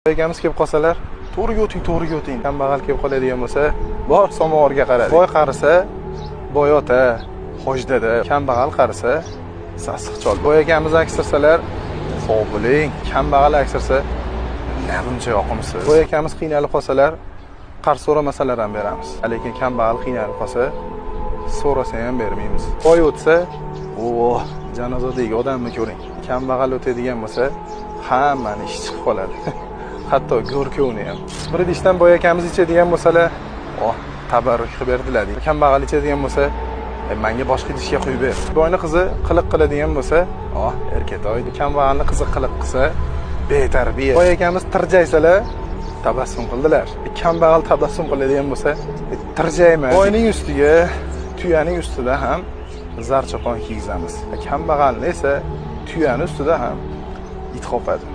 Egamiz kelib qolsalar, to'g'riga o'ting. Kambag'al kelib qoladigan bo'lsa, bor samovarga qaradi. Boy qarisa, boy ota, hojdada, kambag'al qarisa, sassiq chol. Boy egamiz aksirsalar, sog' bo'ling. Kambag'al aksirsa, nima buncha yoqimsiz. Boy akamiz qiynalib qolsalar, qarz so'ramasalar ham beramiz. Lekin kambag'al qiynalib qolsa, so'rasa ham bermaymiz. Boy o'tsa, janozadagi odamni ko'ring. Kambag'al o'tadigan bo'lsa, hammani ish chiqib qoladi. Hatto go'rkovni ham. Bir idishdan boy akamiz ichadigan bo'lsalar, tabarruk qilib berdilar deydi. Kambag'al ichadigan bo'lsa, menga boshqa idishga quyib ber. Boyni qizi qiliq qiladigan bo'lsa, erkatoy. Kambag'alni qizi qiliq qilsa, betarbiya. Boy akamiz tirjaysalar, tabassum qildilar. Kambag'al tabassum qiladigan bo'lsa, tirjayman. Boyning ustiga, tuyaning ustida ham zarchaqon kiygizamiz. Kambag'alni esa tuyaning ustida ham it qopadi.